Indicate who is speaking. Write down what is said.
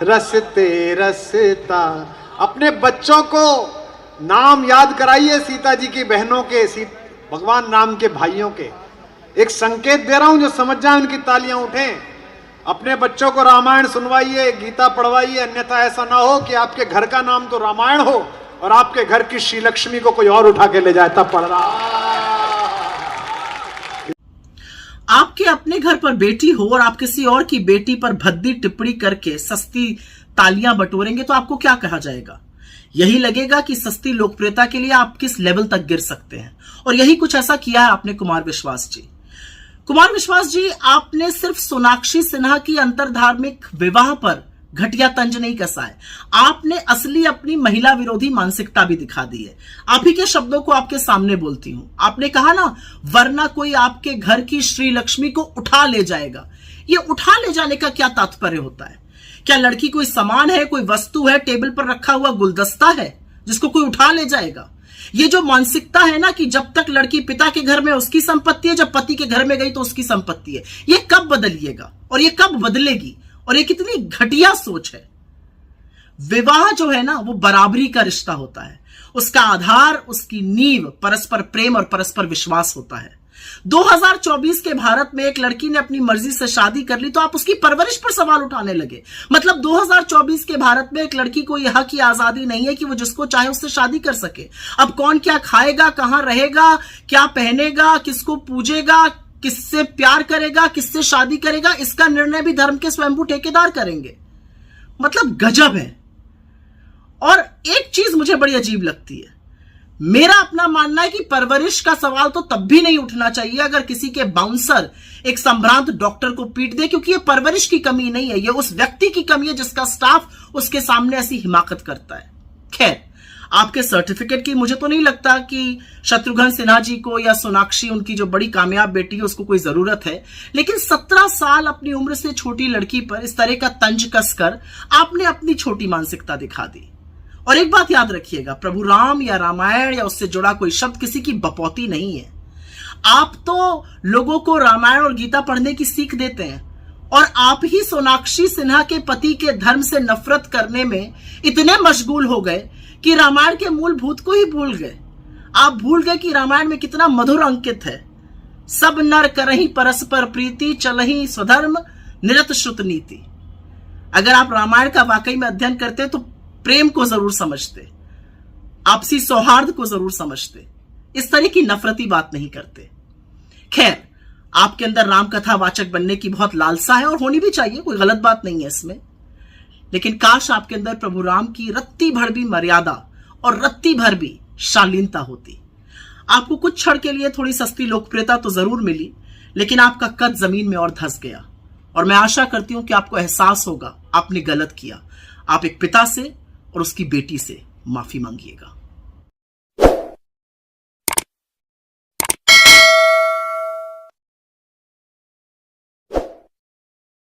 Speaker 1: रसते रसता। अपने बच्चों को नाम याद कराइए सीता जी की बहनों के, भगवान राम के भाइयों के। एक संकेत दे रहा हूं, जो समझ जाए उनकी तालियां उठें। अपने बच्चों को रामायण सुनवाइए, गीता पढ़वाइए, अन्यथा ऐसा ना हो कि आपके घर का नाम तो रामायण हो और आपके घर की श्री लक्ष्मी को कोई और उठा के ले जाए, तब पढ़ रहा।
Speaker 2: आपके अपने घर पर बेटी हो और आप किसी और की बेटी पर भद्दी टिप्पणी करके सस्ती तालियां बटोरेंगे तो आपको क्या कहा जाएगा? यही लगेगा कि सस्ती लोकप्रियता के लिए आप किस लेवल तक गिर सकते हैं। और यही कुछ ऐसा किया है आपने कुमार विश्वास जी। कुमार विश्वास जी, आपने सिर्फ सोनाक्षी सिन्हा की अंतरधार्मिक विवाह पर घटिया तंज नहीं कसा है, आपने असली अपनी महिला विरोधी मानसिकता भी दिखा दी है। आप ही के शब्दों को आपके सामने बोलती हूं। आपने कहा ना, वरना कोई आपके घर की श्री लक्ष्मी को उठा ले जाएगा। ये उठा ले जाने का क्या तात्पर्य होता है? क्या लड़की कोई सामान है, कोई वस्तु है, टेबल पर रखा हुआ गुलदस्ता है जिसको कोई उठा ले जाएगा? ये जो मानसिकता है ना कि जब तक लड़की पिता के घर में उसकी संपत्ति है, जब पति के घर में गई तो उसकी संपत्ति है, ये कब बदलिएगा और ये कब बदलेगी? और ये कितनी घटिया सोच है। विवाह जो है ना, वो बराबरी का रिश्ता होता है। उसका आधार, उसकी नींव परस्पर प्रेम और परस्पर विश्वास होता है। 2024 के भारत में एक लड़की ने अपनी मर्जी से शादी कर ली तो आप उसकी परवरिश पर सवाल उठाने लगे। मतलब 2024 के भारत में एक लड़की को यह हक की आजादी नहीं है कि वो जिसको चाहे उससे शादी कर सके। अब कौन क्या खाएगा, कहां रहेगा, क्या पहनेगा, किसको पूजेगा, किससे प्यार करेगा, किससे शादी करेगा, इसका निर्णय भी धर्म के स्वयंभू ठेकेदार करेंगे। मतलब गजब है। और एक चीज मुझे बड़ी अजीब लगती है, मेरा अपना मानना है कि परवरिश का सवाल तो तब भी नहीं उठना चाहिए अगर किसी के बाउंसर एक संभ्रांत डॉक्टर को पीट दे, क्योंकि ये परवरिश की कमी नहीं है, ये उस व्यक्ति की कमी है जिसका स्टाफ उसके सामने ऐसी हिमाकत करता है। खैर, आपके सर्टिफिकेट की मुझे तो नहीं लगता कि शत्रुघ्न सिन्हा जी को या सोनाक्षी, उनकी जो बड़ी कामयाब बेटी है, उसको कोई जरूरत है। लेकिन 17 साल अपनी उम्र से छोटी लड़की पर इस तरह का तंज कसकर आपने अपनी छोटी मानसिकता दिखा दी। और एक बात याद रखिएगा, प्रभु राम या रामायण या उससे जुड़ा कोई शब्द किसी की बपौती नहीं है। आप तो लोगों को रामायण और गीता पढ़ने की सीख देते हैं और आप ही सोनाक्षी सिन्हा के पति के धर्म से नफरत करने में इतने मशगूल हो गए कि रामायण के मूलभूत को ही भूल गए। आप भूल गए कि रामायण में कितना मधुर अंकित है, सब नर करहि परस्पर प्रीति, चलहि स्वधर्म निरत श्रुत नीति। अगर आप रामायण का वाकई में अध्ययन करते तो प्रेम को जरूर समझते, आपसी सौहार्द को जरूर समझते, इस तरह की नफरती बात नहीं करते। खैर, आपके अंदर रामकथा वाचक बनने की बहुत लालसा है और होनी भी चाहिए, कोई गलत बात नहीं है इसमें। लेकिन काश आपके अंदर प्रभु राम की रत्ती भर भी मर्यादा और रत्ती भर भी शालीनता होती। आपको कुछ क्षण के लिए थोड़ी सस्ती लोकप्रियता तो जरूर मिली, लेकिन आपका कद जमीन में और धंस गया। और मैं आशा करती हूं कि आपको एहसास होगा आपने गलत किया। आप एक पिता से और उसकी बेटी से माफी मांगिएगा।